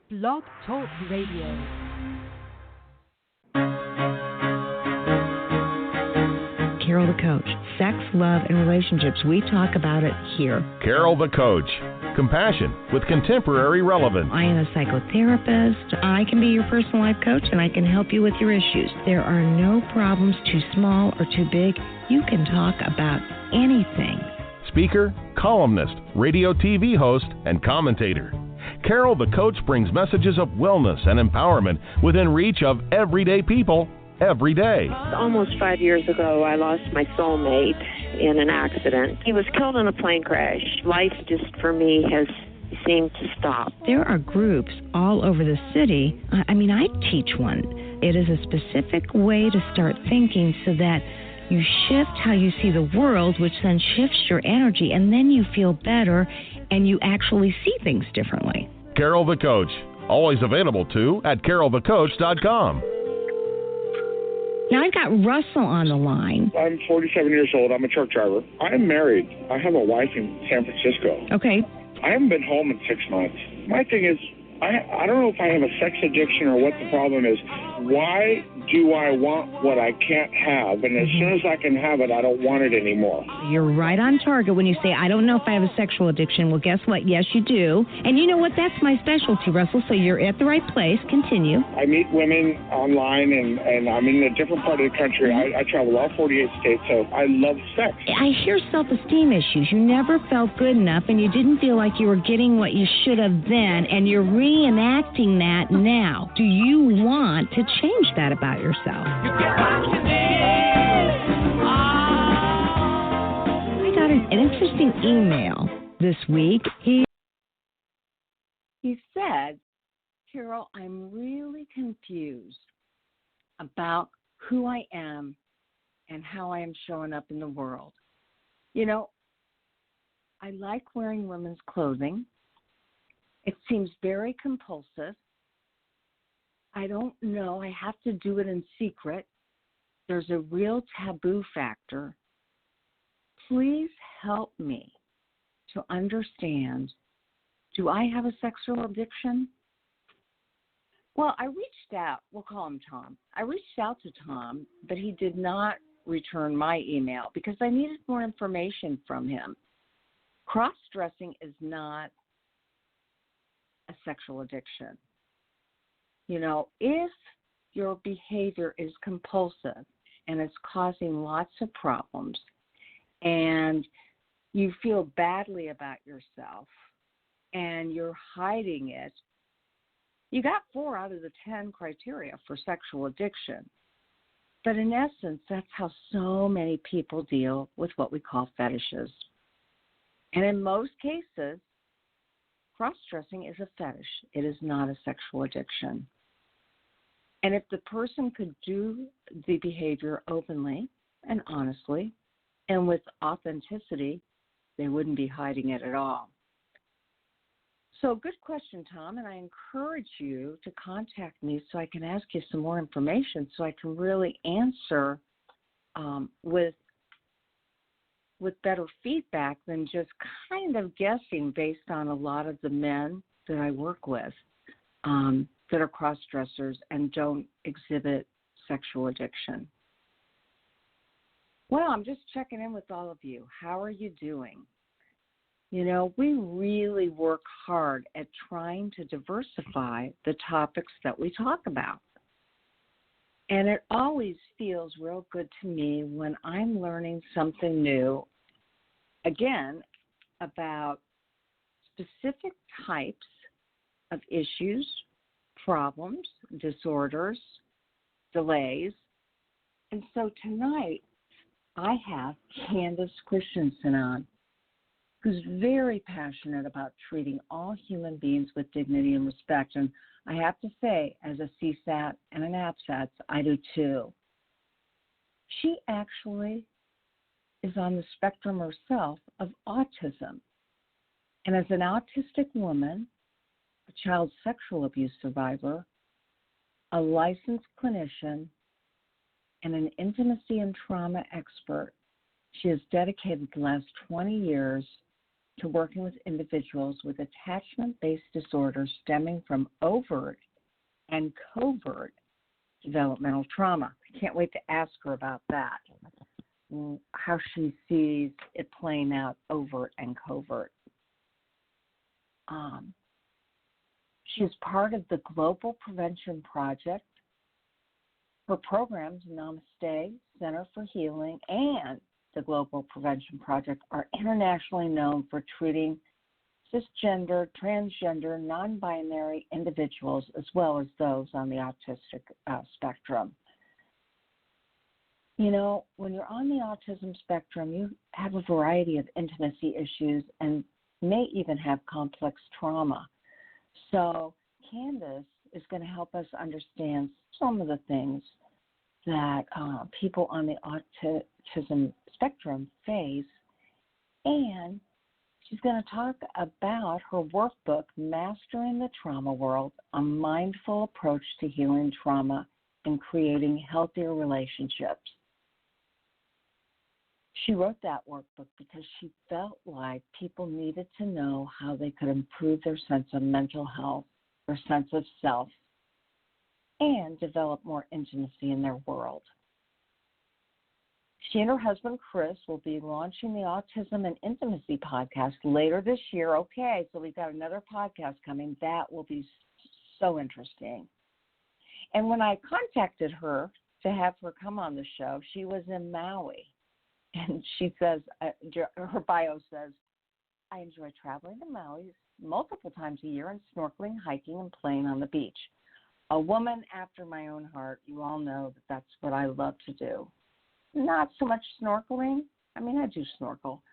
Blog Talk Radio. Carol the Coach. Sex, love, and relationships. We talk about it here. Carol the Coach. Compassion with contemporary relevance. I am a psychotherapist. I can be your personal life coach, and I can help you with your issues. There are no problems too small or too big. You can talk about anything. Speaker, columnist, radio TV host, and commentator. Carol the Coach brings messages of wellness and empowerment within reach of everyday people every day. Almost 5 years ago, I lost my soulmate in an accident. He was killed in a plane crash. Life just, for me, has seemed to stop. There are groups all over the city. I teach one. It is a specific way to start thinking so that you shift how you see the world, which then shifts your energy, and then you feel better and you actually see things differently. Carol the Coach. Always available, too, at carolthecoach.com. Now, I've got Russell on the line. I'm 47 years old. I'm a truck driver. I'm married. I have a wife in San Francisco. Okay. I haven't been home in 6 months. My thing is, I don't know if I have a sex addiction or what the problem is. Why do I want what I can't have? And as soon as I can have it, I don't want it anymore. You're right on target when you say, I don't know if I have a sexual addiction. Well, guess what? Yes, you do. And you know what? That's my specialty, Russell, so you're at the right place. Continue. I meet women online, and I'm in a different part of the country. I travel all 48 states, so I love sex. I hear self-esteem issues. You never felt good enough, and you didn't feel like you were getting what you should have then, and you're reenacting that now. Do you want to change that about yourself? I got an interesting email this week. He said, Carol, I'm really confused about who I am and how I am showing up in the world. You know, I like wearing women's clothing. It seems very compulsive. I don't know. I have to do it in secret. There's a real taboo factor. Please help me to understand, do I have a sexual addiction? Well, I reached out. We'll call him Tom. I reached out to Tom, but he did not return my email because I needed more information from him. Cross-dressing is not a sexual addiction. You know, if your behavior is compulsive and it's causing lots of problems and you feel badly about yourself and you're hiding it, you got 4 out of the 10 criteria for sexual addiction. But in essence, that's how so many people deal with what we call fetishes. And in most cases, cross-dressing is a fetish. It is not a sexual addiction. And if the person could do the behavior openly and honestly and with authenticity, they wouldn't be hiding it at all. So good question, Tom, and I encourage you to contact me so I can ask you some more information so I can really answer with better feedback than just kind of guessing based on a lot of the men that I work with. That are cross-dressers and don't exhibit sexual addiction. Well, I'm just checking in with all of you. How are you doing? You know, we really work hard at trying to diversify the topics that we talk about. And it always feels real good to me when I'm learning something new, again, about specific types of issues, problems, disorders, delays. And so tonight I have Candice Christiansen on, who's very passionate about treating all human beings with dignity and respect. And I have to say, as a CSAT and an APSAT, I do too. She actually is on the spectrum herself of autism. And as an autistic woman, a child sexual abuse survivor, a licensed clinician, and an intimacy and trauma expert, she has dedicated the last 20 years to working with individuals with attachment-based disorders stemming from overt and covert developmental trauma. I can't wait to ask her about that, how she sees it playing out overt and covert. She's part of the Global Prevention Project. Her programs, Namaste, Center for Healing, and the Global Prevention Project are internationally known for treating cisgender, transgender, non-binary individuals, as well as those on the autistic spectrum. You know, when you're on the autism spectrum, you have a variety of intimacy issues and may even have complex trauma. So Candice is going to help us understand some of the things that people on the autism spectrum face, and she's going to talk about her workbook, Mastering the Trauma World, a mindful approach to healing trauma and creating healthier relationships. She wrote that workbook because she felt like people needed to know how they could improve their sense of mental health, their sense of self, and develop more intimacy in their world. She and her husband, Chris, will be launching the Autism and Intimacy podcast later this year. Okay, so we've got another podcast coming. That will be so interesting. And when I contacted her to have her come on the show, she was in Maui. And she says, her bio says, I enjoy traveling to Maui multiple times a year and snorkeling, hiking, and playing on the beach. A woman after my own heart. You all know that that's what I love to do. Not so much snorkeling. I mean, I do snorkel.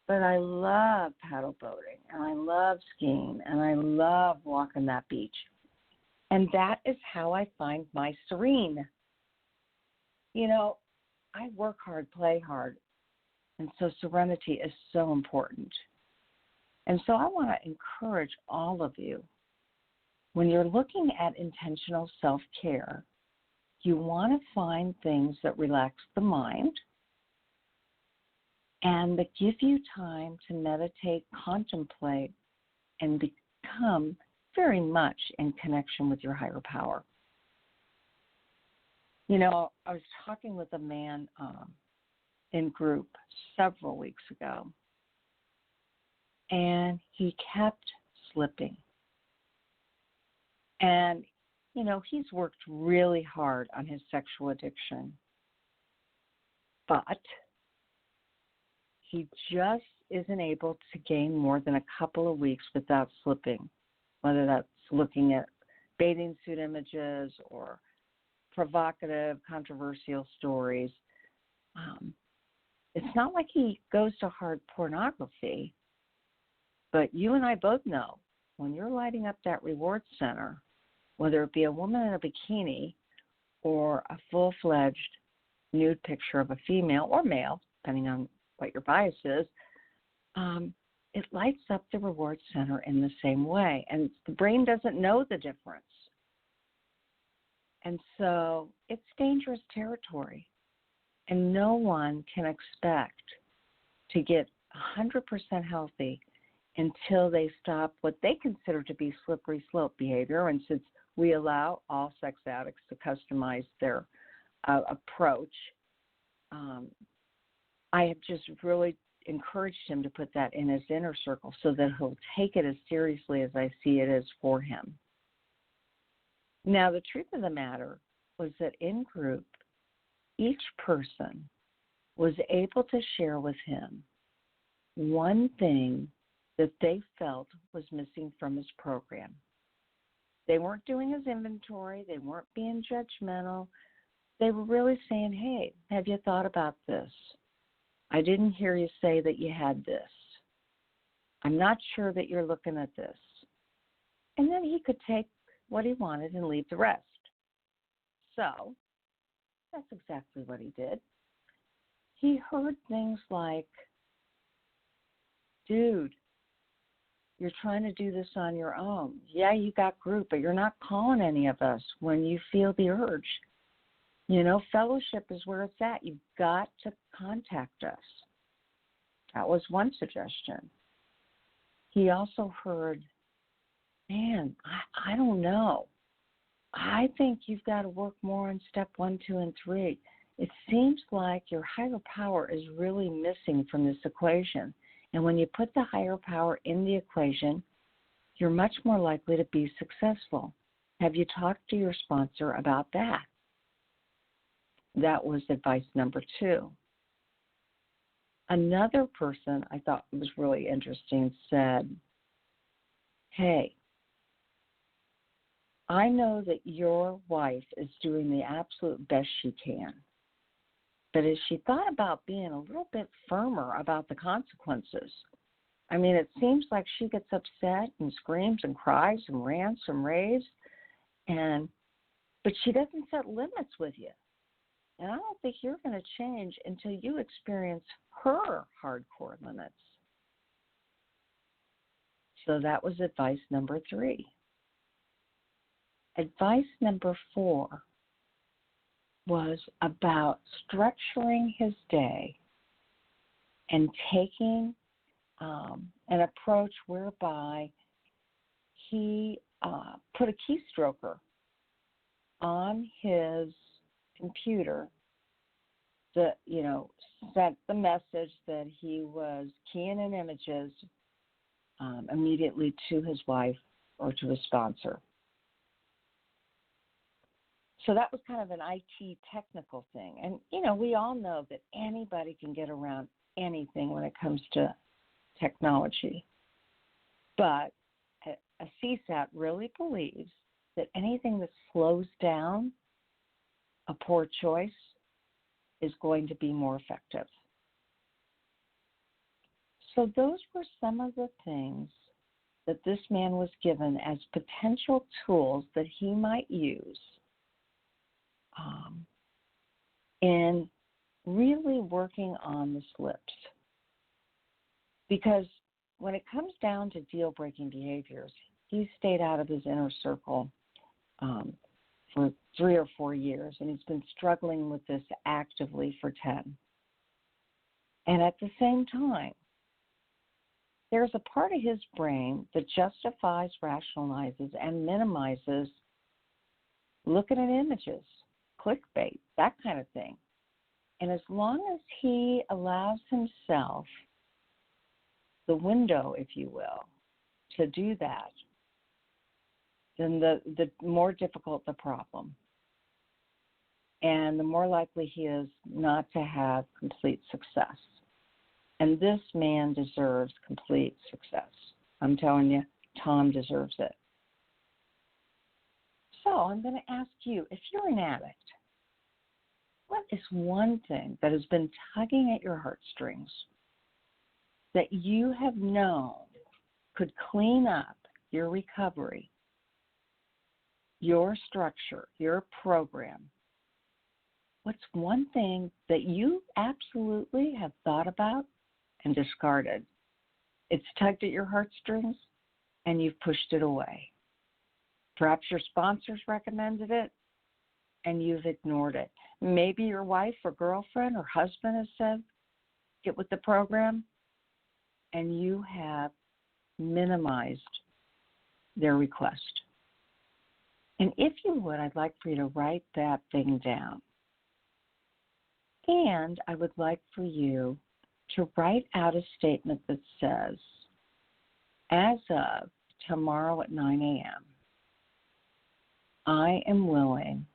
But I love paddle boating, and I love skiing, and I love walking that beach. And that is how I find my serene. You know, I work hard, play hard, and so serenity is so important. And so I want to encourage all of you, when you're looking at intentional self-care, you want to find things that relax the mind and that give you time to meditate, contemplate, and become very much in connection with your higher power. You know, I was talking with a man in group several weeks ago, and he kept slipping. And, you know, he's worked really hard on his sexual addiction, but he just isn't able to gain more than a couple of weeks without slipping, whether that's looking at bathing suit images or provocative, controversial stories. It's not like he goes to hard pornography, but you and I both know when you're lighting up that reward center, whether it be a woman in a bikini or a full-fledged nude picture of a female or male, depending on what your bias is, it lights up the reward center in the same way. And the brain doesn't know the difference. And so it's dangerous territory. And no one can expect to get 100% healthy until they stop what they consider to be slippery slope behavior. And since we allow all sex addicts to customize their approach, I have just really encouraged him to put that in his inner circle so that he'll take it as seriously as I see it is for him. Now, the truth of the matter was that in group, each person was able to share with him one thing that they felt was missing from his program. They weren't doing his inventory. They weren't being judgmental. They were really saying, hey, have you thought about this? I didn't hear you say that you had this. I'm not sure that you're looking at this. And then he could take what he wanted and leave the rest. So that's exactly what he did. He heard things like, dude, you're trying to do this on your own. Yeah, you got group, but you're not calling any of us when you feel the urge. You know, fellowship is where it's at. You've got to contact us. That was one suggestion. he also heard, man, I don't know. I think you've got to work more on step 1, 2, and 3. It seems like your higher power is really missing from this equation. And when you put the higher power in the equation, you're much more likely to be successful. Have you talked to your sponsor about that? That was advice number 2. Another person I thought was really interesting said, hey, I know that your wife is doing the absolute best she can, but has she thought about being a little bit firmer about the consequences? I mean, it seems like she gets upset and screams and cries and rants and raves, but she doesn't set limits with you. And I don't think you're going to change until you experience her hardcore limits. So that was advice number 3. Advice number 4 was about structuring his day and taking an approach whereby he put a keystroker on his computer that, sent the message that he was keying in images immediately to his wife or to his sponsor. So that was kind of an IT technical thing. And, we all know that anybody can get around anything when it comes to technology. But a CSAT really believes that anything that slows down a poor choice is going to be more effective. So those were some of the things that this man was given as potential tools that he might use in really working on the slips. Because when it comes down to deal-breaking behaviors, he stayed out of his inner circle for 3 or 4 years, and he's been struggling with this actively for 10. And at the same time, there's a part of his brain that justifies, rationalizes, and minimizes looking at images, clickbait, that kind of thing. And as long as he allows himself the window, if you will, to do that, then the more difficult the problem. And the more likely he is not to have complete success. And this man deserves complete success. I'm telling you, Tom deserves it. So I'm going to ask you, if you're an addict, what is one thing that has been tugging at your heartstrings that you have known could clean up your recovery, your structure, your program? What's one thing that you absolutely have thought about and discarded? It's tugged at your heartstrings and you've pushed it away. Perhaps your sponsors recommended it and you've ignored it. Maybe your wife or girlfriend or husband has said, get with the program, and you have minimized their request. And if you would, I'd like for you to write that thing down. And I would like for you to write out a statement that says, as of tomorrow at 9 a.m., I am willing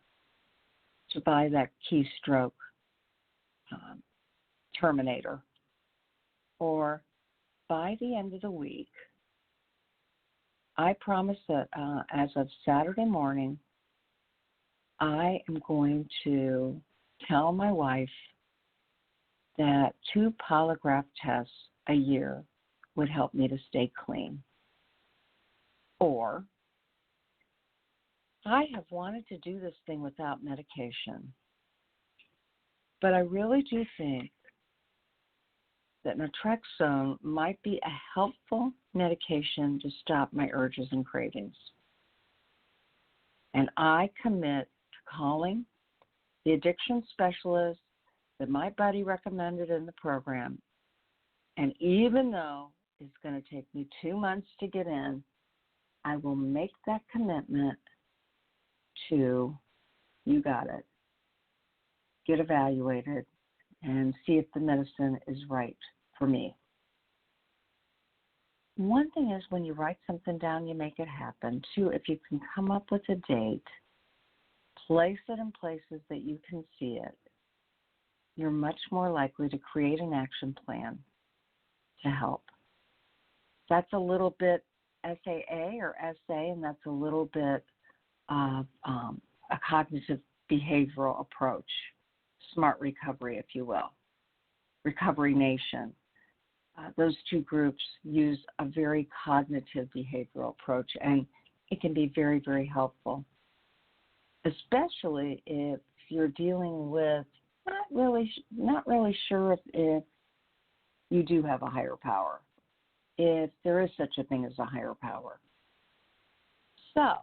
to buy that keystroke terminator. Or by the end of the week, I promise that as of Saturday morning, I am going to tell my wife that 2 polygraph tests a year would help me to stay clean. Or I have wanted to do this thing without medication, but I really do think that naltrexone might be a helpful medication to stop my urges and cravings. And I commit to calling the addiction specialist that my buddy recommended in the program. And even though is going to take me 2 months to get in, I will make that commitment to, you got it, get evaluated, and see if the medicine is right for me. One thing is when you write something down, you make it happen. Two, if you can come up with a date, place it in places that you can see it, you're much more likely to create an action plan to help. That's a little bit SAA or SA, and that's a little bit of a cognitive behavioral approach, smart recovery, if you will, Recovery Nation. Those two groups use a very cognitive behavioral approach, and it can be very, very helpful, especially if you're dealing with not really sure if you do have a higher power, if there is such a thing as a higher power. So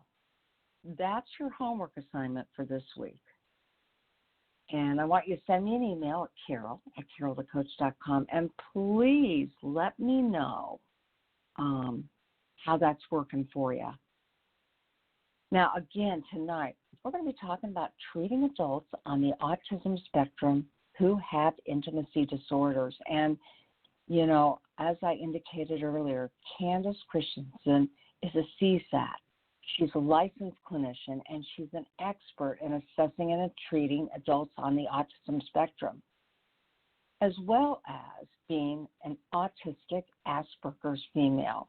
that's your homework assignment for this week. And I want you to send me an email at carol@carolthecoach.com, and please let me know how that's working for you. Now, again, tonight, we're going to be talking about treating adults on the autism spectrum who have intimacy disorders. And, you know, as I indicated earlier, Candice Christiansen is a CSAT. She's a licensed clinician, and she's an expert in assessing and treating adults on the autism spectrum, as well as being an autistic Asperger's female.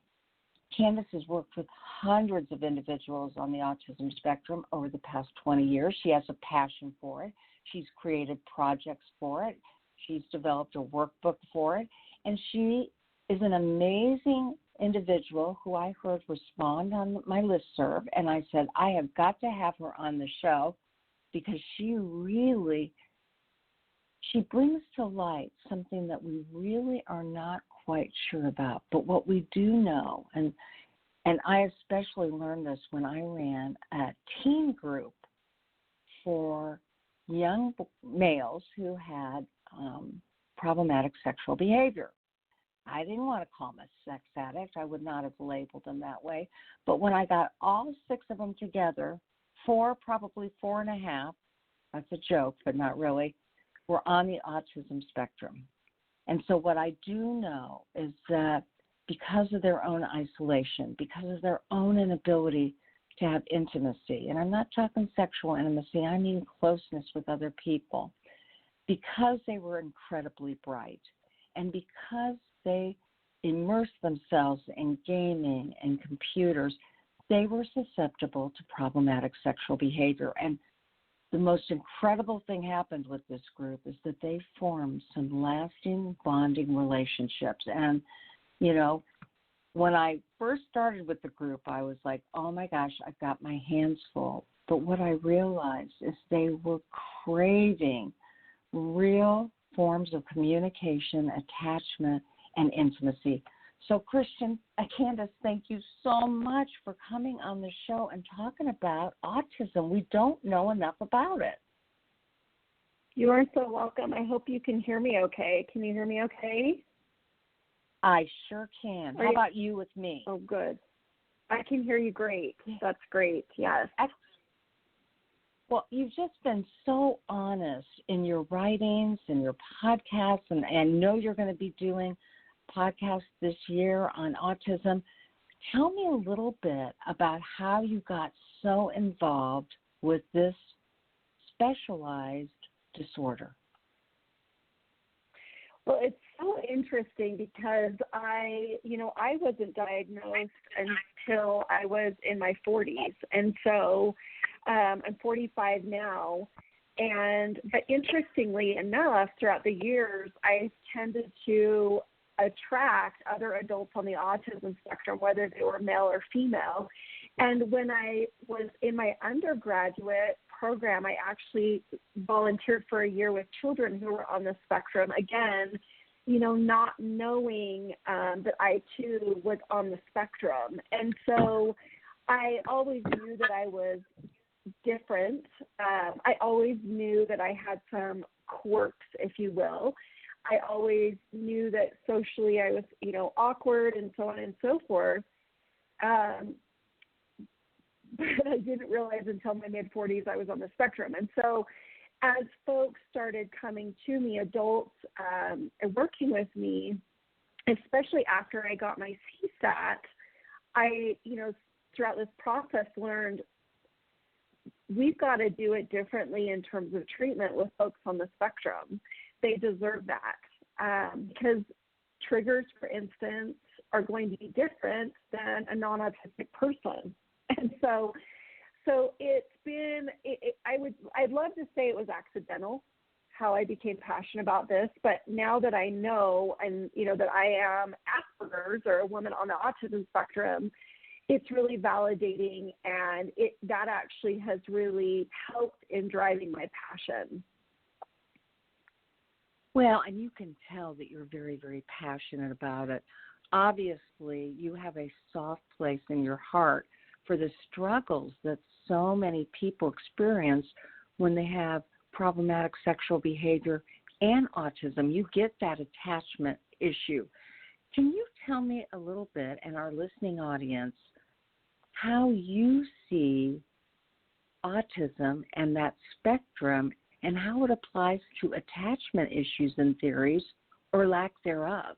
Candice has worked with hundreds of individuals on the autism spectrum over the past 20 years. She has a passion for it. She's created projects for it. She's developed a workbook for it. And she is an amazing individual who I heard respond on my listserv, and I said, I have got to have her on the show because she brings to light something that we really are not quite sure about. But what we do know, and I especially learned this when I ran a teen group for young males who had problematic sexual behavior. I didn't want to call them a sex addict. I would not have labeled them that way. But when I got all 6 of them together, 4, probably 4.5, that's a joke, but not really, were on the autism spectrum. And so what I do know is that because of their own isolation, because of their own inability to have intimacy, and I'm not talking sexual intimacy, I mean closeness with other people, because they were incredibly bright, and because they immersed themselves in gaming and computers, they were susceptible to problematic sexual behavior. And the most incredible thing happened with this group is that they formed some lasting bonding relationships. And, you know, when I first started with the group, I was like, oh my gosh, I've got my hands full. But what I realized is they were craving real forms of communication, attachment, and intimacy. So, Candice, thank you so much for coming on the show and talking about autism. We don't know enough about it. You are so welcome. I hope you can hear me okay. Can you hear me okay? I sure can. How about you with me? Oh, good. I can hear you great. That's great, yes. Well, you've just been so honest in your writings and your podcasts, and I know you're going to be doing podcasts this year on autism. Tell me a little bit about how you got so involved with this specialized disorder. Well, it's so interesting because I wasn't diagnosed until I was in my 40s. And so I'm 45 now. But interestingly enough, throughout the years, I tended to attract other adults on the autism spectrum, whether they were male or female. And when I was in my undergraduate program, I actually volunteered for a year with children who were on the spectrum. Again, not knowing that I too was on the spectrum. And so I always knew that I was different. I always knew that I had some quirks, if you will. I always knew that socially I was, awkward and so on and so forth. But I didn't realize until my mid-40s I was on the spectrum. And so as folks started coming to me, adults, and working with me, especially after I got my CSAT, I, throughout this process learned we've got to do it differently in terms of treatment with folks on the spectrum. They deserve that because triggers, for instance, are going to be different than a non-autistic person. And so it's been, I'd love to say it was accidental how I became passionate about this, but now that I know and, that I am Asperger's or a woman on the autism spectrum, it's really validating, and that actually has really helped in driving my passion. Well, and you can tell that you're very, very passionate about it. Obviously, you have a soft place in your heart for the struggles that so many people experience when they have problematic sexual behavior and autism. You get that attachment issue. Can you tell me a little bit, and our listening audience, how you see autism and that spectrum and how it applies to attachment issues and theories or lack thereof?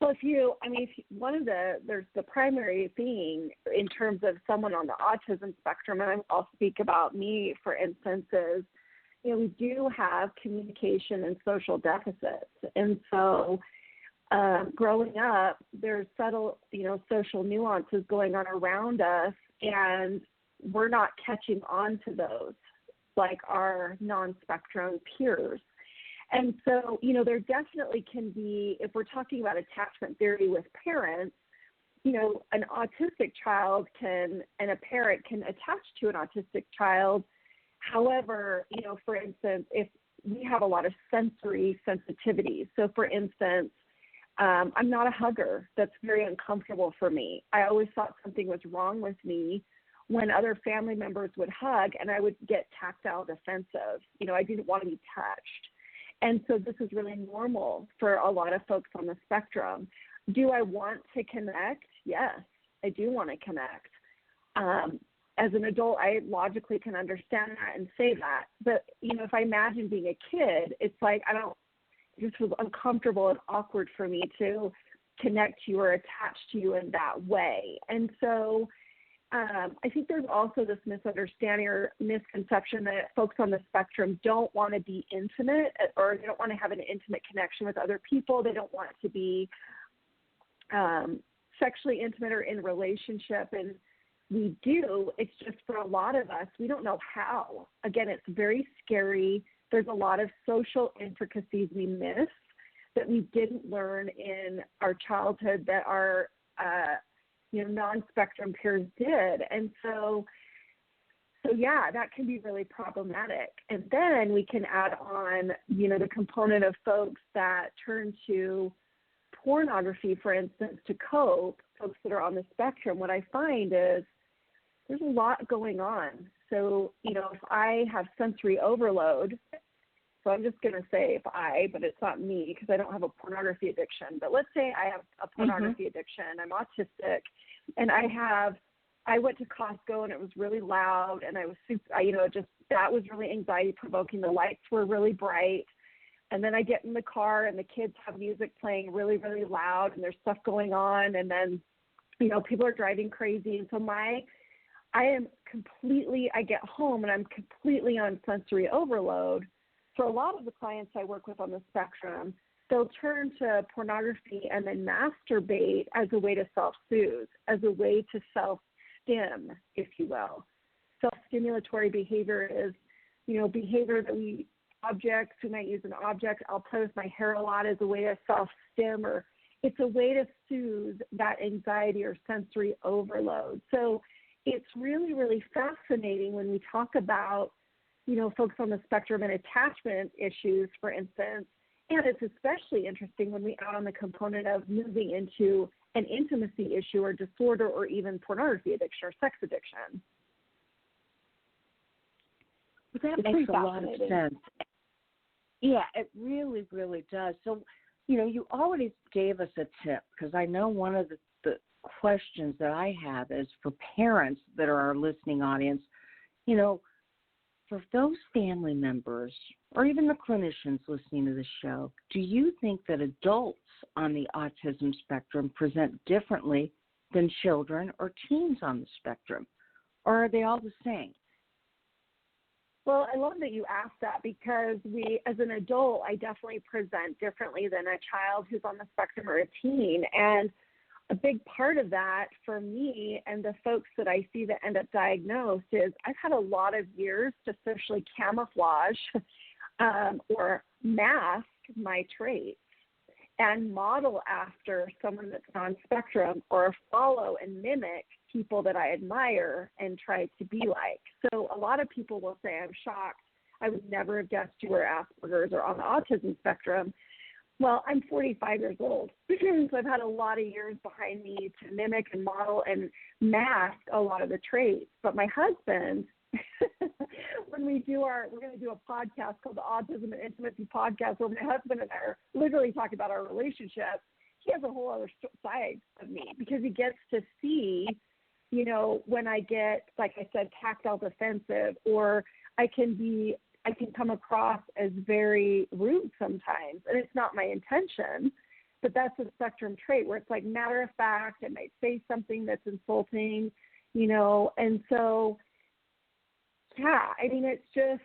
Well, there's the primary thing in terms of someone on the autism spectrum, and I'll speak about me, for instance, is, we do have communication and social deficits. And so growing up, there's subtle, social nuances going on around us, and we're not catching on to those like our non-spectrum peers. And so, there definitely can be, if we're talking about attachment theory with parents, an autistic child and a parent can attach to an autistic child. However, for instance, if we have a lot of sensory sensitivities. So, for instance, I'm not a hugger. That's very uncomfortable for me. I always thought something was wrong with me when other family members would hug, and I would get tactile defensive. I didn't want to be touched. And so this is really normal for a lot of folks on the spectrum. Do I want to connect? Yes, I do want to connect. As an adult, I logically can understand that and say that. But, if I imagine being a kid, it's like it just was uncomfortable and awkward for me to connect to you or attach to you in that way. And so I think there's also this misunderstanding or misconception that folks on the spectrum don't want to be intimate, or they don't want to have an intimate connection with other people. They don't want to be sexually intimate or in relationship. And we do. It's just for a lot of us, we don't know how. Again, it's very scary. There's a lot of social intricacies we miss that we didn't learn in our childhood that our non-spectrum peers did. And so yeah, that can be really problematic. And then we can add on, the component of folks that turn to pornography, for instance, to cope, folks that are on the spectrum. What I find is there's a lot going on. So, if I have sensory overload, so I'm just going to say but it's not me because I don't have a pornography addiction. But let's say I have a pornography addiction. I'm autistic, and I went to Costco and it was really loud, and I was that was really anxiety provoking. The lights were really bright, and then I get in the car and the kids have music playing really, really loud, and there's stuff going on, and then people are driving crazy, and so I get home and I'm completely on sensory overload. For a lot of the clients I work with on the spectrum, they'll turn to pornography and then masturbate as a way to self-soothe, as a way to self-stim, if you will. Self-stimulatory behavior is, behavior that we might use an object. I'll play with my hair a lot as a way to self-stim, or it's a way to soothe that anxiety or sensory overload. So it's really, really fascinating when we talk about folks on the spectrum and attachment issues, for instance, and it's especially interesting when we add on the component of moving into an intimacy issue or disorder or even pornography addiction or sex addiction. Well, that makes a lot of sense. Yeah, it really, really does. So, you already gave us a tip, because I know one of the questions that I have is for parents that are our listening audience, for those family members or even the clinicians listening to the show, do you think that adults on the autism spectrum present differently than children or teens on the spectrum? Or are they all the same? Well, I love that you asked that, because as an adult, I definitely present differently than a child who's on the spectrum or a teen. And a big part of that for me and the folks that I see that end up diagnosed is I've had a lot of years to socially camouflage or mask my traits and model after someone that's non-spectrum, or follow and mimic people that I admire and try to be like. So a lot of people will say, I'm shocked. I would never have guessed you were Asperger's or on the autism spectrum. Well, I'm 45 years old, so I've had a lot of years behind me to mimic and model and mask a lot of the traits. But my husband, when we're going to do a podcast called the Autism and Intimacy Podcast, where my husband and I are literally talking about our relationship. He has a whole other side of me, because he gets to see, when I get, like I said, tactile defensive, or I can come across as very rude sometimes, and it's not my intention, but that's a spectrum trait where it's like matter of fact. I might say something that's insulting, and so, yeah, I mean, it's just,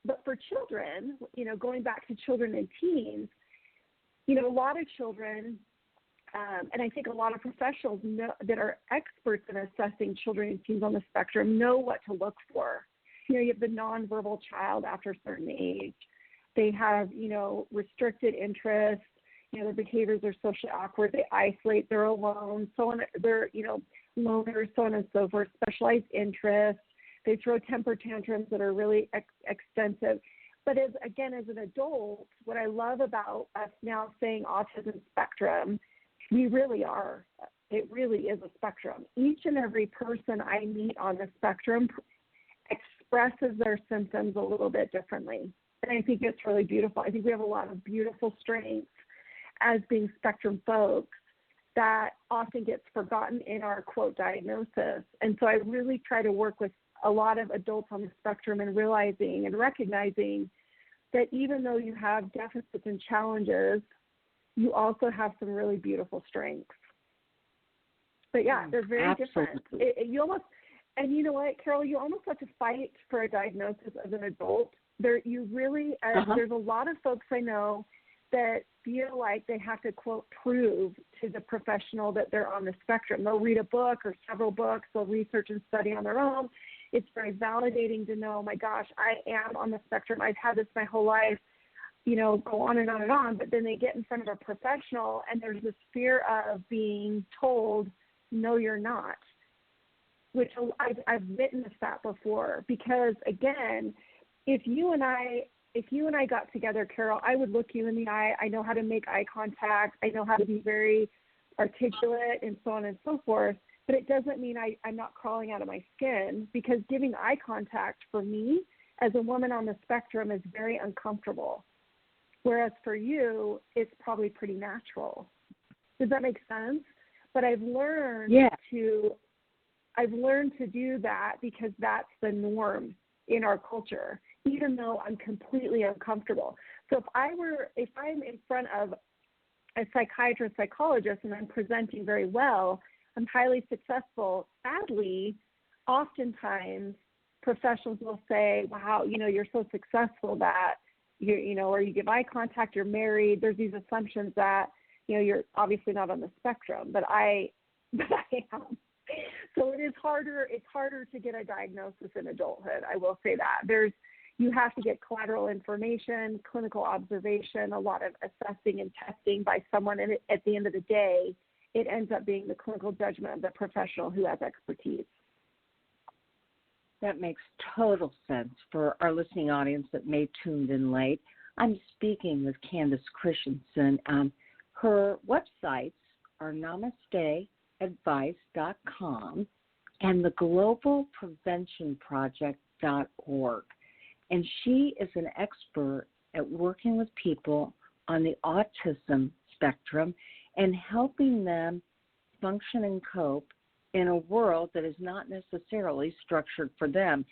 but for children, going back to children and teens, a lot of children, and I think a lot of professionals that are experts in assessing children and teens on the spectrum know what to look for. You have the nonverbal child after a certain age. They have, restricted interests. Their behaviors are socially awkward. They isolate. They're alone. So on. They're, loners, so on and so forth. Specialized interests. They throw temper tantrums that are really extensive. But as an adult, what I love about us now saying autism spectrum, we really are. It really is a spectrum. Each and every person I meet on the spectrum expresses their symptoms a little bit differently. And I think it's really beautiful. I think we have a lot of beautiful strengths as being spectrum folks that often gets forgotten in our, quote, diagnosis. And so I really try to work with a lot of adults on the spectrum and realizing and recognizing that even though you have deficits and challenges, you also have some really beautiful strengths. But yeah, they're very different. You almost, and you know what, Carol, you almost have to fight for a diagnosis as an adult. There's a lot of folks I know that feel like they have to, quote, prove to the professional that they're on the spectrum. They'll read a book or several books. They'll research and study on their own. It's very validating to know, my gosh, I am on the spectrum. I've had this my whole life, go on and on and on. But then they get in front of a professional, and there's this fear of being told, no, you're not, which I've witnessed that before. Because, again, if you and I got together, Carol, I would look you in the eye. I know how to make eye contact. I know how to be very articulate and so on and so forth. But it doesn't mean I'm not crawling out of my skin, because giving eye contact for me as a woman on the spectrum is very uncomfortable. Whereas for you, it's probably pretty natural. Does that make sense? But I've learned to do that, because that's the norm in our culture, even though I'm completely uncomfortable. So if I'm in front of a psychiatrist, psychologist, and I'm presenting very well, I'm highly successful. Sadly, oftentimes professionals will say, wow, you're so successful that or you give eye contact, you're married. There's these assumptions that, you're obviously not on the spectrum, but I am. So it is harder. It's harder to get a diagnosis in adulthood. I will say that. You have to get collateral information, clinical observation, a lot of assessing and testing by someone. And at the end of the day, it ends up being the clinical judgment of the professional who has expertise. That makes total sense for our listening audience that may tuned in late. I'm speaking with Candice Christiansen. Her websites are namasteadvice.com and theglobalpreventionproject.org. And she is an expert at working with people on the autism spectrum and helping them function and cope in a world that is not necessarily structured for them.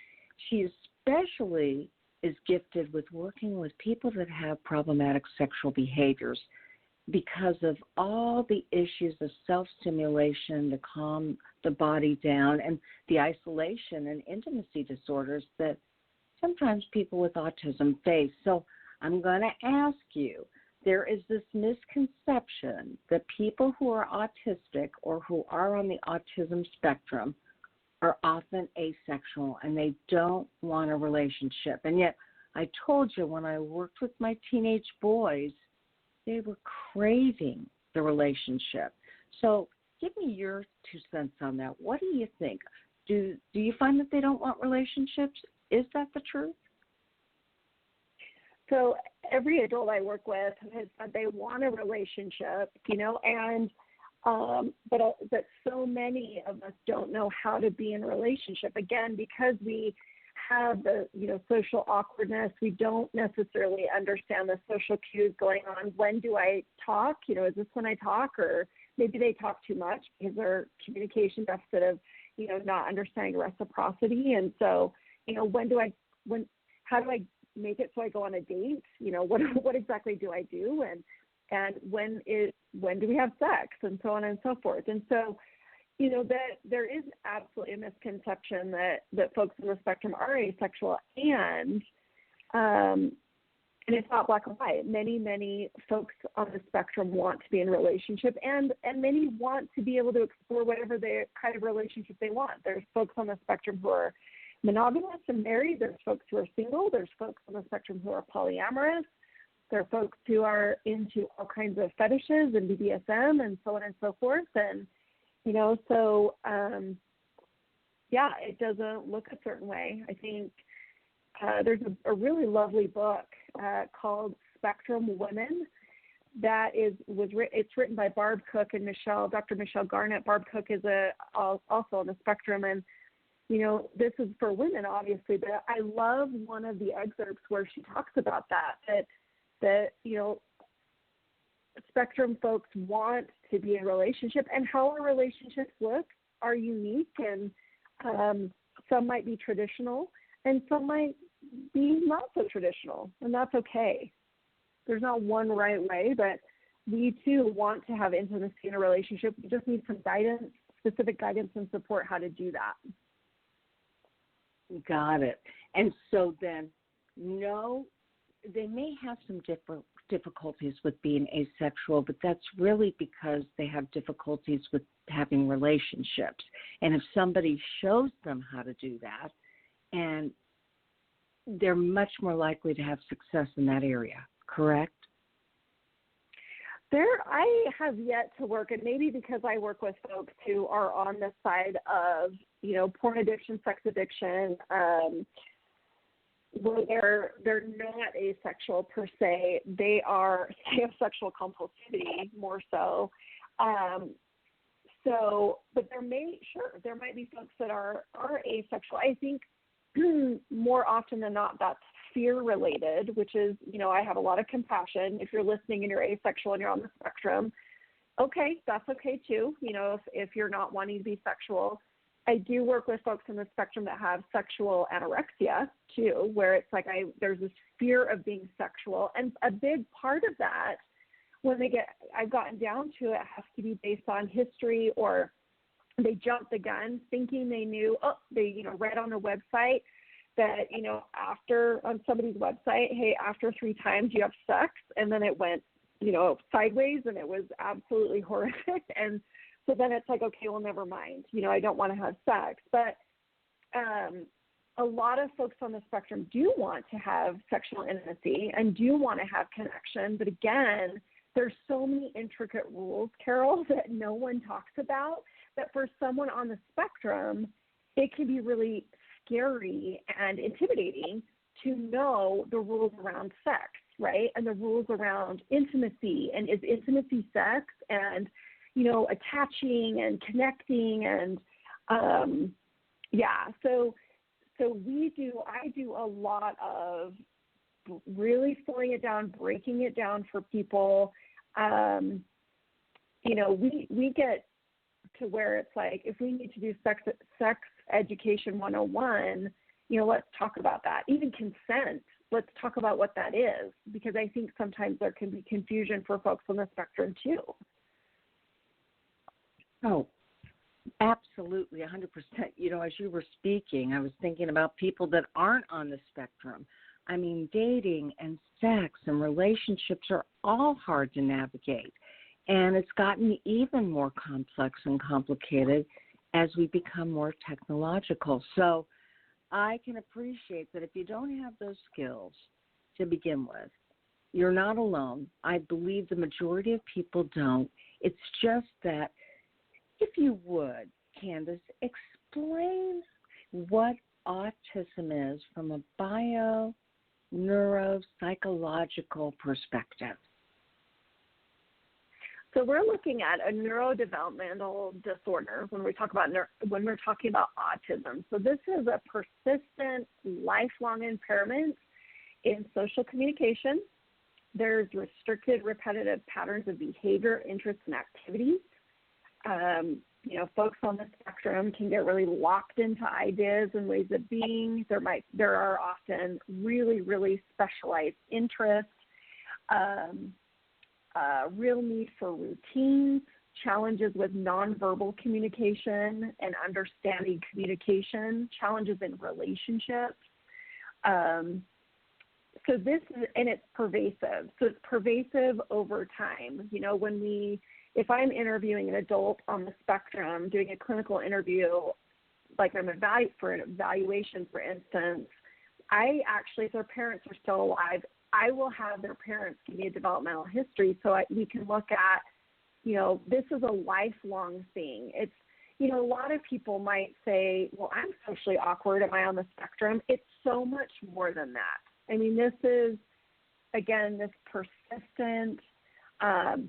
She especially is gifted with working with people that have problematic sexual behaviors because of all the issues of self-stimulation to calm the body down and the isolation and intimacy disorders that sometimes people with autism face. So I'm going to ask you, there is this misconception that people who are autistic or who are on the autism spectrum are often asexual and they don't want a relationship. And yet I told you when I worked with my teenage boys, they were craving the relationship. So give me your 2 cents on that. What do you think? Do you find that they don't want relationships? Is that the truth? So every adult I work with has said they want a relationship, and but so many of us don't know how to be in a relationship. Again, because we have the social awkwardness, we don't necessarily understand the social cues going on. When do I talk? Is this when I talk? Or maybe they talk too much because their communication deficit of not understanding reciprocity. And so how do I make it so I go on a date? What exactly do I do? And when do we have sex? And so on and so forth. And so, that there is absolutely a misconception that folks on the spectrum are asexual, and it's not black and white. Many folks on the spectrum want to be in a relationship, and many want to be able to explore whatever kind of relationship they want. There's folks on the spectrum who are monogamous and married. There's folks who are single. There's folks on the spectrum who are polyamorous. There are folks who are into all kinds of fetishes and BDSM and so on and so forth. And, it doesn't look a certain way. I think there's a really lovely book called Spectrum Women it's written by Barb Cook and Dr. Michelle Garnett. Barb Cook is also on the spectrum, and this is for women, obviously, but I love one of the excerpts where she talks about that spectrum folks want to be in a relationship, and how our relationships look are unique, and some might be traditional and some might be not so traditional, and that's okay. There's not one right way, but we too want to have intimacy in a relationship. We just need some guidance, specific guidance and support how to do that. Got it. And so then, no, they may have some difficulties with being asexual, but that's really because they have difficulties with having relationships. And if somebody shows them how to do that, and they're much more likely to have success in that area, correct? I have yet to work, and maybe because I work with folks who are on the side of, porn addiction, sex addiction, where they're not asexual per se, they have sexual compulsivity more so. But there might be folks that are asexual. I think more often than not, that's fear related, which is, I have a lot of compassion. If you're listening and you're asexual and you're on the spectrum, okay, that's okay too. If you're not wanting to be sexual. I do work with folks on the spectrum that have sexual anorexia too, where it's like there's this fear of being sexual. And a big part of that, I've gotten down to it, has to be based on history, or they jumped the gun thinking they knew, they read on a website that, on somebody's website, hey, after 3 times you have sex, and then it went, sideways, and it was absolutely horrific. And so then it's like, okay, well, never mind. I don't want to have sex. But a lot of folks on the spectrum do want to have sexual intimacy and do want to have connection. But again, there's so many intricate rules, Carol, that no one talks about, that for someone on the spectrum, it can be really scary and intimidating to know the rules around sex, right? And the rules around intimacy, and is intimacy sex, and, attaching and connecting, and so I do a lot of really slowing it down, breaking it down for people. You know, we get to where it's like, if we need to do sex education 101, you know, let's talk about that. Even consent, let's talk about what that is, because I think sometimes there can be confusion for folks on the spectrum too. Oh, absolutely, 100%. You know, as you were speaking, I was thinking about people that aren't on the spectrum. I mean, dating and sex and relationships are all hard to navigate. And it's gotten even more complex and complicated as we become more technological. So I can appreciate that if you don't have those skills to begin with, you're not alone. I believe the majority of people don't. It's just that, if you would, Candice, explain what autism is from a bio-neuropsychological perspective. So we're looking at a neurodevelopmental disorder when we're talking about autism. So this is a persistent, lifelong impairment in social communication. There's restricted, repetitive patterns of behavior, interests, and activities. You know, folks on the spectrum can get really locked into ideas and ways of being. There are often really, really specialized interests. Real need for routines, challenges with nonverbal communication and understanding communication, challenges in relationships. So this is, and it's pervasive. So it's pervasive over time. You know, if I'm interviewing an adult on the spectrum, doing a clinical interview, like I'm for an evaluation, for instance, if their parents are still alive, I will have their parents give me a developmental history so we can look at, you know, this is a lifelong thing. It's, you know, a lot of people might say, well, I'm socially awkward. Am I on the spectrum? It's so much more than that. I mean, this is, again, this persistent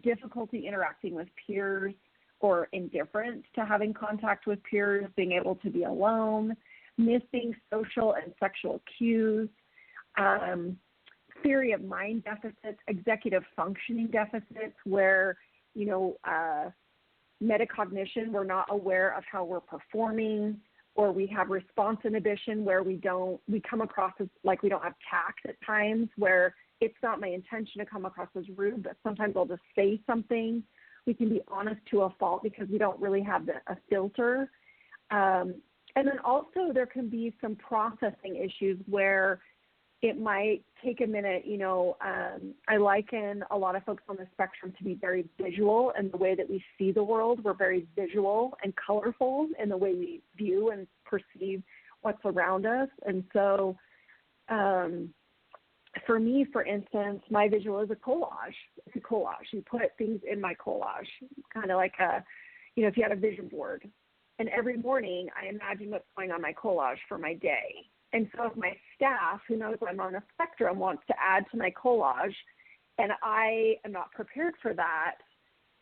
difficulty interacting with peers or indifference to having contact with peers, being able to be alone, missing social and sexual cues, theory of mind deficits, executive functioning deficits, where, you know, metacognition, we're not aware of how we're performing, or we have response inhibition where we come across as like we don't have tact at times, where it's not my intention to come across as rude, but sometimes I'll just say something. We can be honest to a fault because we don't really have a filter. And then also there can be some processing issues where it might take a minute. You know, I liken a lot of folks on the spectrum to be very visual in the way that we see the world. We're very visual and colorful in the way we view and perceive what's around us. And so for me, for instance, my visual is a collage. It's a collage. You put things in my collage, kind of like if you had a vision board. And every morning I imagine what's going on my collage for my day. And so if my staff, who knows I'm on a spectrum, wants to add to my collage and I am not prepared for that,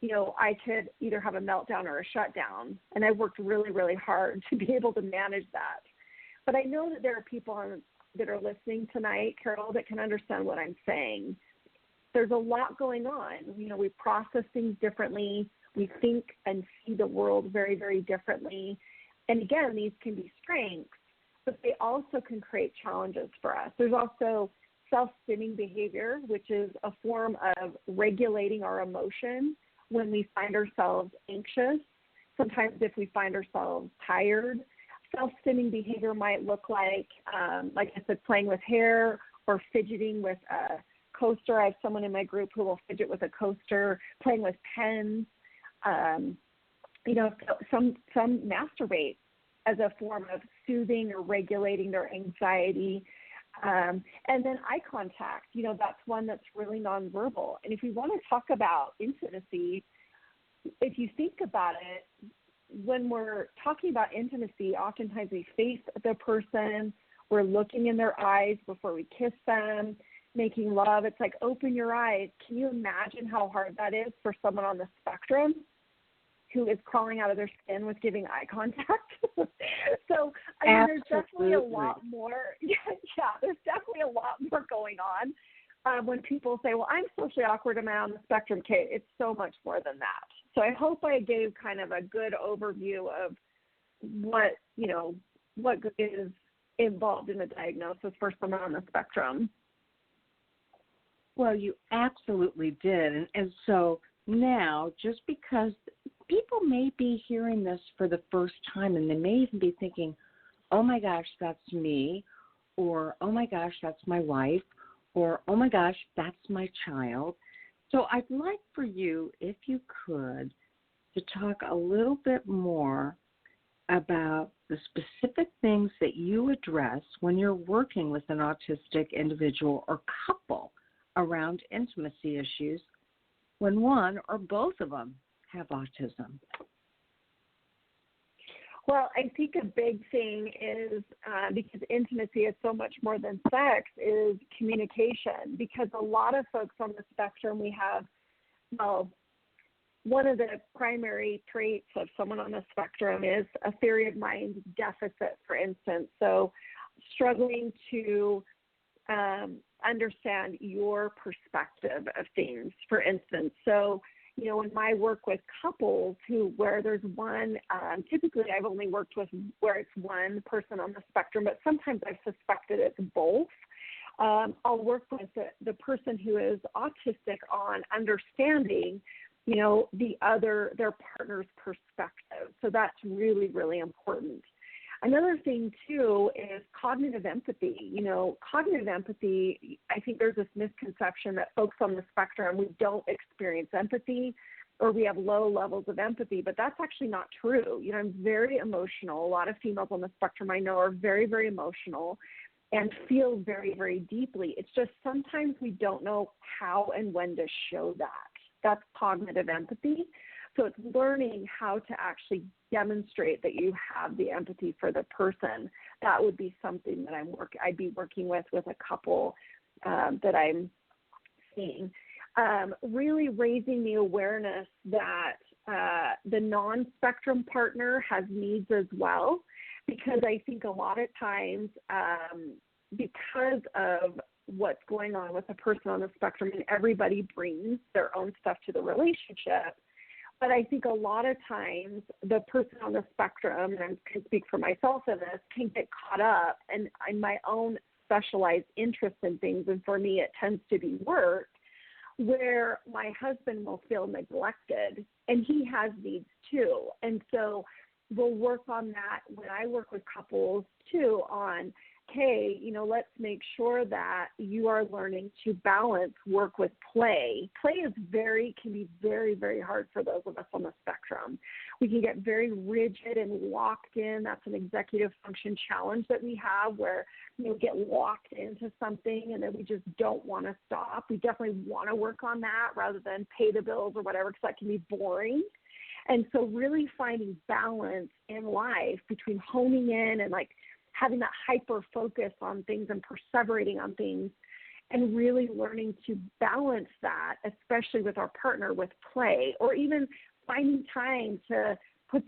you know, I could either have a meltdown or a shutdown. And I've worked really, really hard to be able to manage that. But I know that there are people that are listening tonight, Carol, that can understand what I'm saying. There's a lot going on. You know, we process things differently. We think and see the world very, very differently. And again, these can be strengths, but they also can create challenges for us. There's also self-stimming behavior, which is a form of regulating our emotion when we find ourselves anxious. Sometimes if we find ourselves tired, self-stimming behavior might look like I said, playing with hair or fidgeting with a coaster. I have someone in my group who will fidget with a coaster, playing with pens. You know, some masturbate as a form of soothing or regulating their anxiety. And then eye contact, you know, that's one that's really nonverbal. And if we want to talk about intimacy, if you think about it, when we're talking about intimacy, oftentimes we face the person, we're looking in their eyes before we kiss them, making love. It's like, open your eyes. Can you imagine how hard that is for someone on the spectrum who is crawling out of their skin with giving eye contact? So, I mean, there's definitely a lot more. Yeah, there's definitely a lot more going on. love when people say, well, I'm socially awkward, am I on the spectrum? Okay, it's so much more than that. So I hope I gave kind of a good overview of what is involved in the diagnosis for someone on the spectrum. Well, you absolutely did. And so now, just because people may be hearing this for the first time and they may even be thinking, oh my gosh, that's me, or oh my gosh, that's my wife, or oh my gosh, that's my child. So I'd like for you, if you could, to talk a little bit more about the specific things that you address when you're working with an autistic individual or couple around intimacy issues when one or both of them have autism. Well, I think a big thing is, because intimacy is so much more than sex, is communication. Because a lot of folks on the spectrum, we have, well, one of the primary traits of someone on the spectrum is a theory of mind deficit, for instance. So struggling to understand your perspective of things, for instance. So, you know, in my work with couples where there's one, typically I've only worked with where it's one person on the spectrum, but sometimes I've suspected it's both. I'll work with the person who is autistic on understanding, you know, their partner's perspective. So that's really, really important. Another thing, too, is cognitive empathy. You know, cognitive empathy, I think there's this misconception that folks on the spectrum, we don't experience empathy or we have low levels of empathy, but that's actually not true. You know, I'm very emotional. A lot of females on the spectrum I know are very, very emotional and feel very, very deeply. It's just sometimes we don't know how and when to show that. That's cognitive empathy. So it's learning how to actually demonstrate that you have the empathy for the person. That would be something that I'd be working with a couple that I'm seeing. Really raising the awareness that the non-spectrum partner has needs as well, because I think a lot of times because of what's going on with a person on the spectrum, and everybody brings their own stuff to the relationship. But I think a lot of times the person on the spectrum, and I can speak for myself in this, can get caught up in my own specialized interest in things. And for me, it tends to be work, where my husband will feel neglected, and he has needs too. And so we'll work on that when I work with couples too on, hey, you know, let's make sure that you are learning to balance work with play. Play can be very, very hard for those of us on the spectrum. We can get very rigid and locked in. That's an executive function challenge that we have, where, you know, we get locked into something and then we just don't want to stop. We definitely want to work on that rather than pay the bills or whatever, because that can be boring. And so really finding balance in life between honing in and like having that hyper focus on things and perseverating on things, and really learning to balance that, especially with our partner, with play, or even finding time to put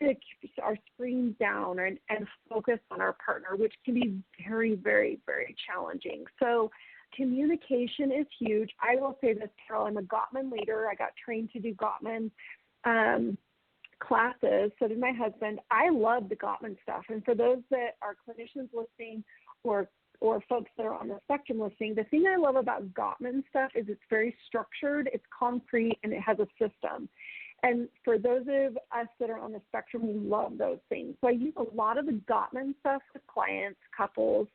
our screens down and focus on our partner, which can be very, very, very challenging. So communication is huge. I will say this, Carol, I'm a Gottman leader. I got trained to do Gottman classes. So did my husband. I love the Gottman stuff. And for those that are clinicians listening or folks that are on the spectrum listening, the thing I love about Gottman stuff is it's very structured, it's concrete, and it has a system. And for those of us that are on the spectrum, we love those things. So I use a lot of the Gottman stuff with clients, couples.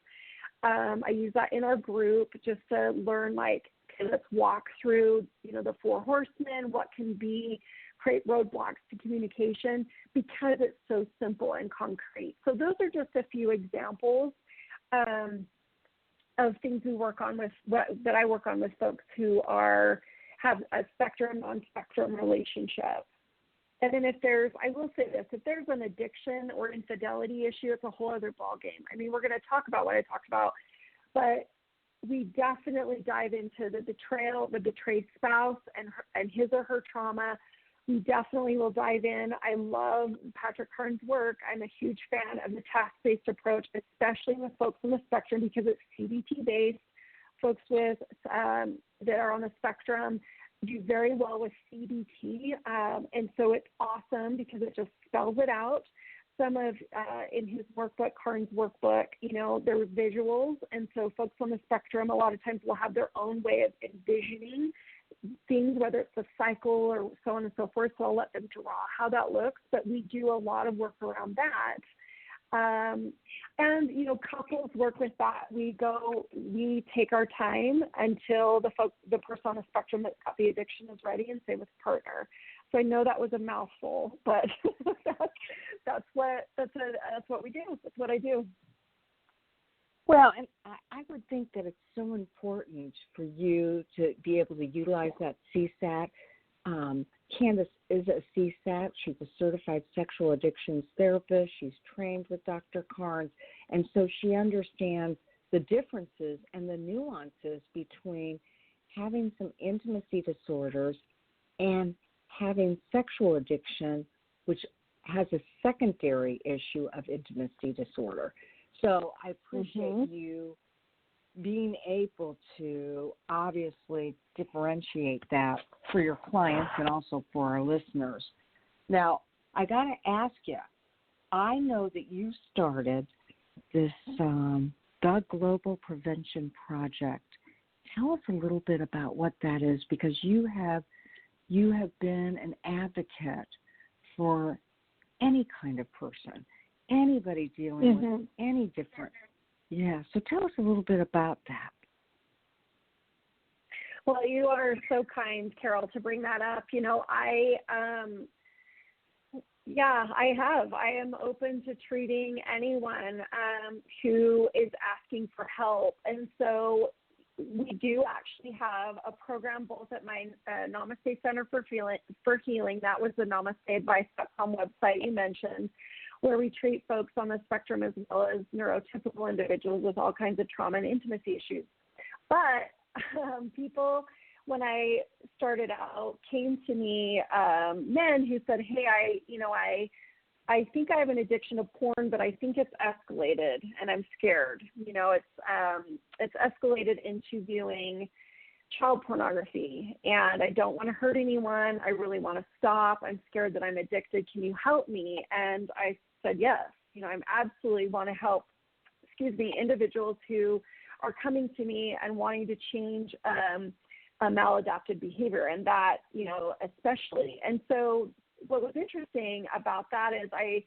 I use that in our group just to learn, like, okay, let's walk through, you know, the 4 horsemen, what can create roadblocks to communication, because it's so simple and concrete. So those are just a few examples of things we work on that I work on with folks who have a spectrum on spectrum relationship. And then I will say this, if there's an addiction or infidelity issue, it's a whole other ballgame. I mean, we're going to talk about what I talked about, but we definitely dive into the betrayal, the betrayed spouse and his or her trauma. We definitely will dive in. I love Patrick Karn's work. I'm a huge fan of the task-based approach, especially with folks on the spectrum, because it's CBT-based, folks with that are on the spectrum do very well with CBT, and so it's awesome because it just spells it out. Some of, in his workbook, Karn's workbook, there were visuals, and so folks on the spectrum a lot of times will have their own way of envisioning things, whether it's a cycle or so on and so forth, so I'll let them draw how that looks, but we do a lot of work around that. And, couples work with that. We take our time until the person on the spectrum that's got the addiction is ready, and same with partner. So I know that was a mouthful, but that's what we do. That's what I do. Well, and I would think that it's so important for you to be able to utilize that CSAT. Candice is a CSAT. She's a certified sexual addictions therapist. She's trained with Dr. Karn, and so she understands the differences and the nuances between having some intimacy disorders and having sexual addiction, which has a secondary issue of intimacy disorder. So I appreciate you being able to obviously differentiate that for your clients and also for our listeners. Now, I got to ask you, I know that you started this the Global Prevention Project. Tell us a little bit about what that is, because you have been an advocate for any kind of person, anybody dealing with any different. Yeah, so tell us a little bit about that. Well, you are so kind, Carol, to bring that up. I have. I am open to treating anyone who is asking for help. And so we do actually have a program both at my Namaste Center for Healing. That was the namasteadvice.com website you mentioned, where we treat folks on the spectrum as well as neurotypical individuals with all kinds of trauma and intimacy issues. But people, when I started out, came to me, men who said, hey, I think I have an addiction to porn, but I think it's escalated and I'm scared. It's escalated into viewing child pornography, and I don't want to hurt anyone. I really want to stop. I'm scared that I'm addicted. Can you help me? And I said, yes, I absolutely want to help, individuals who are coming to me and wanting to change a maladaptive behavior, and that, especially. And so what was interesting about that is I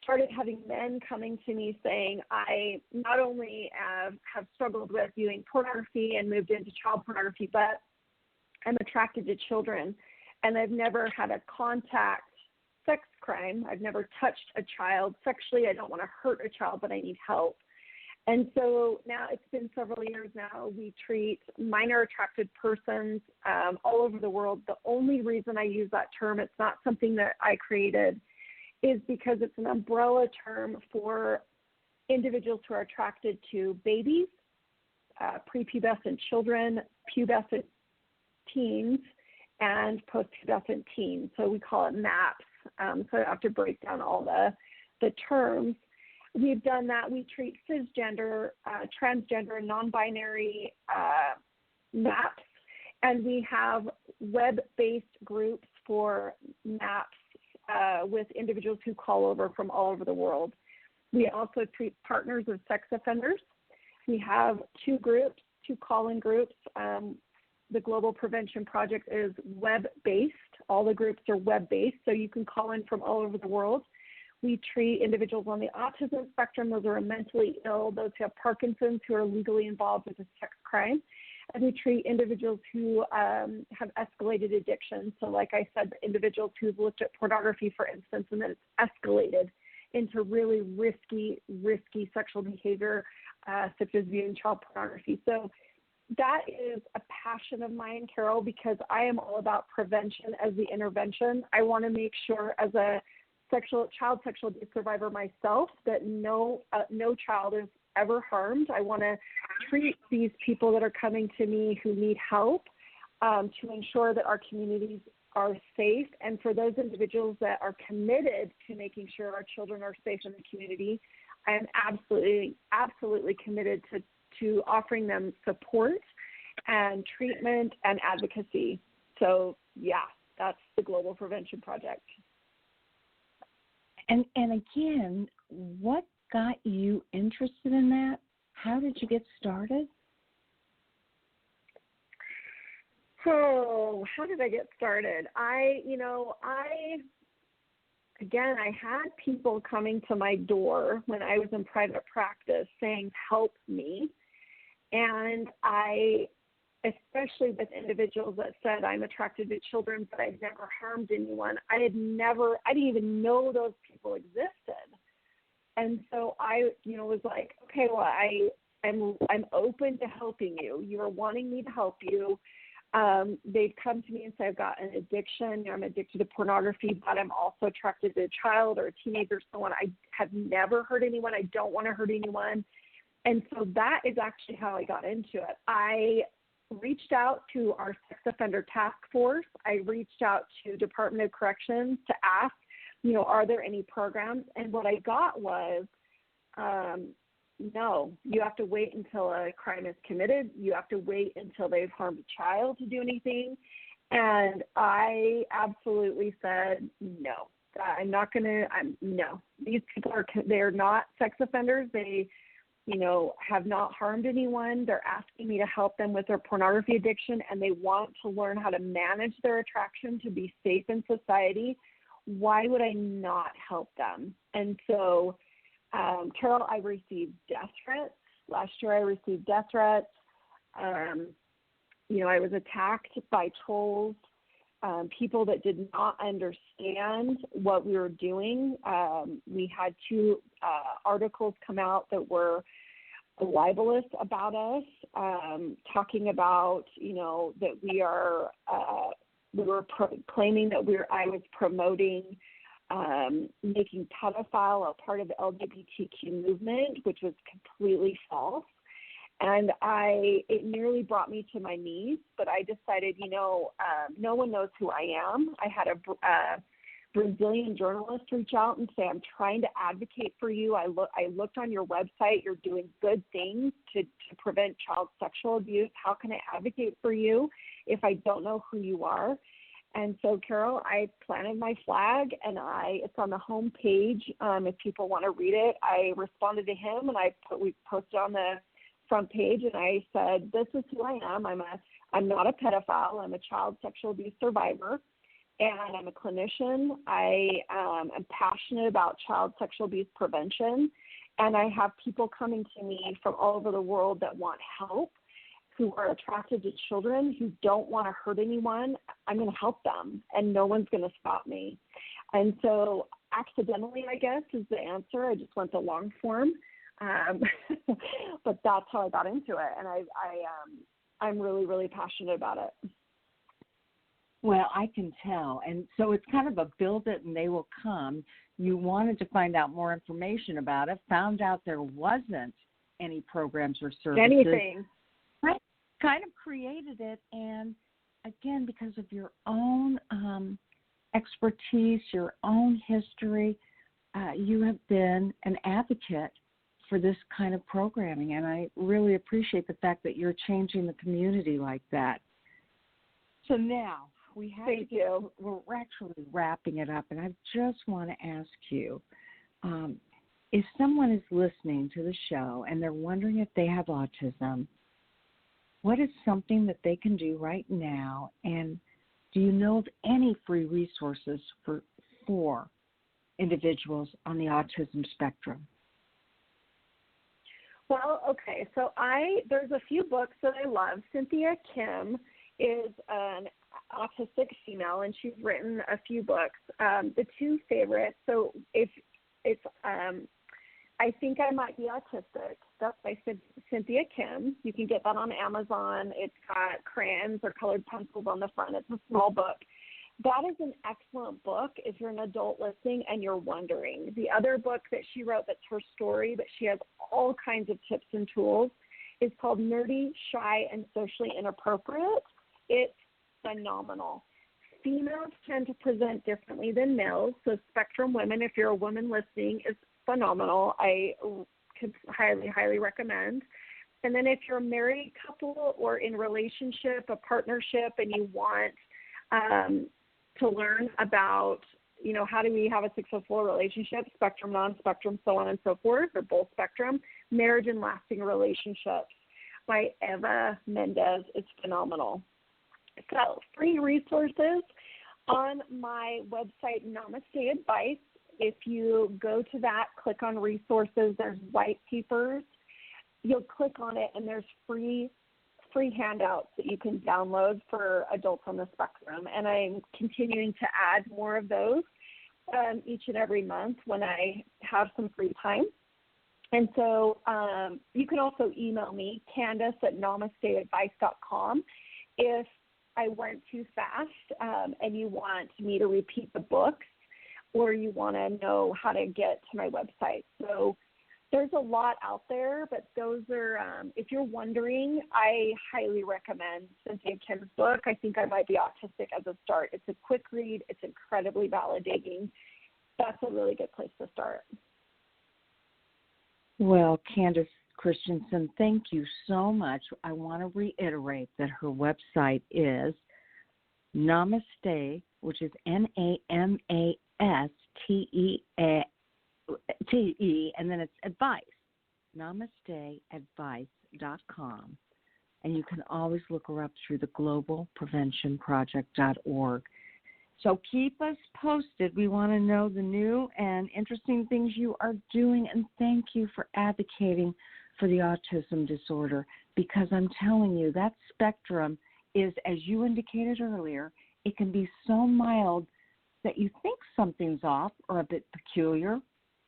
started having men coming to me saying, I not only have struggled with viewing pornography and moved into child pornography, but I'm attracted to children, and I've never had a contact sex crime. I've never touched a child sexually. I don't want to hurt a child, but I need help. And so now it's been several years now. We treat minor attracted persons all over the world. The only reason I use that term, it's not something that I created, is because it's an umbrella term for individuals who are attracted to babies, prepubescent children, pubescent teens, and postpubescent teens. So we call it MAPS. So I have to break down all the terms. We've done that. We treat cisgender, transgender, and non-binary MAPS, and we have web-based groups for MAPS with individuals who call over from all over the world. We also treat partners of sex offenders. We have two call-in groups. The Global Prevention Project is web-based. All the groups are web-based, so you can call in from all over the world. We treat individuals on the autism spectrum. Those who are mentally ill, those who have Parkinson's, who are legally involved with a sex crime. And we treat individuals who have escalated addiction. So like I said, individuals who've looked at pornography, for instance, and then it's escalated into really risky sexual behavior, such as viewing child pornography. So that is a passion of mine, Carol, because I am all about prevention as the intervention. I want to make sure, as a child sexual abuse survivor myself, that no child is ever harmed. I want to treat these people that are coming to me who need help to ensure that our communities are safe. And for those individuals that are committed to making sure our children are safe in the community, I am absolutely committed to offering them support and treatment and advocacy. So, yeah, that's the Global Prevention Project. And again, what got you interested in that? How did you get started? Oh, how did I get started? I had people coming to my door when I was in private practice saying, help me. And especially with individuals that said, I'm attracted to children, but I've never harmed anyone. I didn't even know those people existed. And so I, was like, okay, well, I'm open to helping you. You're wanting me to help you. They'd come to me and say, I've got an addiction. I'm addicted to pornography, but I'm also attracted to a child or a teenager, someone. I have never hurt anyone. I don't want to hurt anyone. And so that is actually how I got into it. I reached out to our sex offender task force. I reached out to Department of Corrections to ask, are there any programs? And what I got was, no, you have to wait until a crime is committed. You have to wait until they've harmed a child to do anything. And I absolutely said, no, I'm not going to, no. These people they're not sex offenders. They, have not harmed anyone. They're asking me to help them with their pornography addiction, and they want to learn how to manage their attraction to be safe in society. Why would I not help them? And so, Carol, I received death threats. Last year I received death threats. I was attacked by trolls, people that did not understand what we were doing. We had 2 articles come out that were libelous about us, talking about, that we were claiming that I was promoting making pedophile a part of the LGBTQ movement, which was completely false. And it nearly brought me to my knees, but I decided, no one knows who I am. I had a Brazilian journalist reach out and say, I'm trying to advocate for you. I looked on your website. You're doing good things to prevent child sexual abuse. How can I advocate for you if I don't know who you are? And so, Carol, I planted my flag, and it's on the home page. If people want to read it, I responded to him, and we posted on the front page, and I said, this is who I am. I'm not a pedophile. I'm a child sexual abuse survivor, and I'm a clinician. I am passionate about child sexual abuse prevention, and I have people coming to me from all over the world that want help, who are attracted to children, who don't want to hurt anyone. I'm going to help them, and no one's going to stop me. And so accidentally, I guess, is the answer. I just went the long form. But that's how I got into it, and I'm really, really passionate about it. Well, I can tell. And so it's kind of a build it and they will come. You wanted to find out more information about it, found out there wasn't any programs or services. Anything. Kind of created it, and again, because of your own expertise, your own history, you have been an advocate for this kind of programming, and I really appreciate the fact that you're changing the community like that. So now we have Thank you. We're actually wrapping it up, and I just want to ask you, if someone is listening to the show and they're wondering if they have autism, what is something that they can do right now? And do you know of any free resources for individuals on the autism spectrum? Well, okay. So there's a few books that I love. Cynthia Kim is an autistic female, and she's written a few books. The 2 favorites. So if it's I Think I Might Be Autistic. That's by Cynthia Kim. You can get that on Amazon. It's got crayons or colored pencils on the front. It's a small book. That is an excellent book if you're an adult listening and you're wondering. The other book that she wrote that's her story, but she has all kinds of tips and tools, is called Nerdy, Shy, and Socially Inappropriate. It's phenomenal. Females tend to present differently than males, so Spectrum Women, if you're a woman listening, is phenomenal. I could highly, highly recommend. And then if you're a married couple or in relationship, a partnership, and you want to learn about, how do we have a successful relationship, spectrum, non-spectrum, so on and so forth, or both spectrum, Marriage and Lasting Relationships by Eva Mendez. It's phenomenal. So free resources on my website, Namaste Advice. If you go to that, click on resources, there's white papers. You'll click on it, and there's free handouts that you can download for adults on the spectrum. And I'm continuing to add more of those each and every month when I have some free time. And so you can also email me, Candice@namasteadvice.com, if I went too fast and you want me to repeat the books, or you want to know how to get to my website. So there's a lot out there, but those are, if you're wondering, I highly recommend Cynthia Kim's book. I think I Might Be Autistic as a start. It's a quick read. It's incredibly validating. That's a really good place to start. Well, Candice Christiansen, thank you so much. I want to reiterate that her website is Namaste, which is NAMASTE, and then it's advice, namasteadvice.com. And you can always look her up through the globalpreventionproject.org. So keep us posted. We want to know the new and interesting things you are doing, and thank you for advocating for the autism disorder, because I'm telling you, that spectrum is, as you indicated earlier, it can be so mild that you think something's off or a bit peculiar,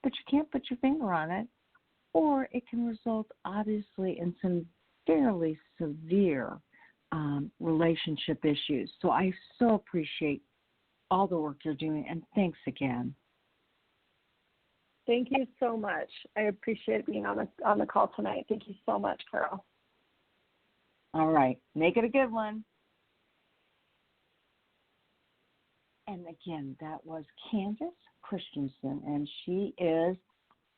but you can't put your finger on it, or it can result, obviously, in some fairly severe relationship issues. So I so appreciate all the work you're doing, and thanks again. Thank you so much. I appreciate being on the call tonight. Thank you so much, Carol. All right. Make it a good one. And again, that was Candice Christiansen, and she is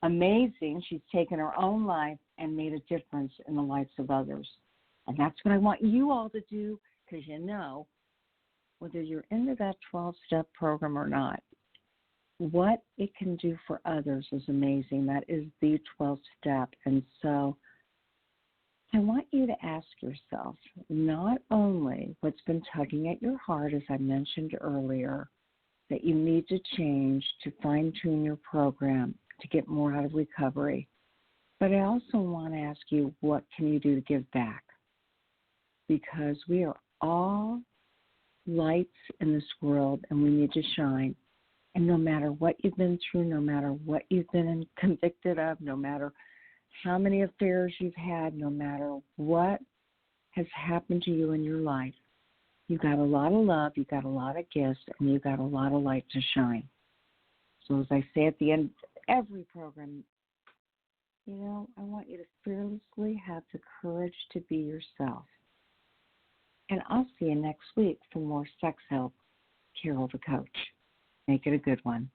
amazing. She's taken her own life and made a difference in the lives of others. And that's what I want you all to do, because whether you're into that 12-step program or not, what it can do for others is amazing. That is the 12th step. And so I want you to ask yourself not only what's been tugging at your heart, as I mentioned earlier, that you need to change to fine-tune your program to get more out of recovery, but I also want to ask you, what can you do to give back? Because we are all lights in this world, and we need to shine. And no matter what you've been through, no matter what you've been convicted of, no matter how many affairs you've had, no matter what has happened to you in your life, you got a lot of love, you got a lot of gifts, and you got a lot of light to shine. So as I say at the end of every program, I want you to fearlessly have the courage to be yourself. And I'll see you next week for more sex help. Carol the Coach. Make it a good one.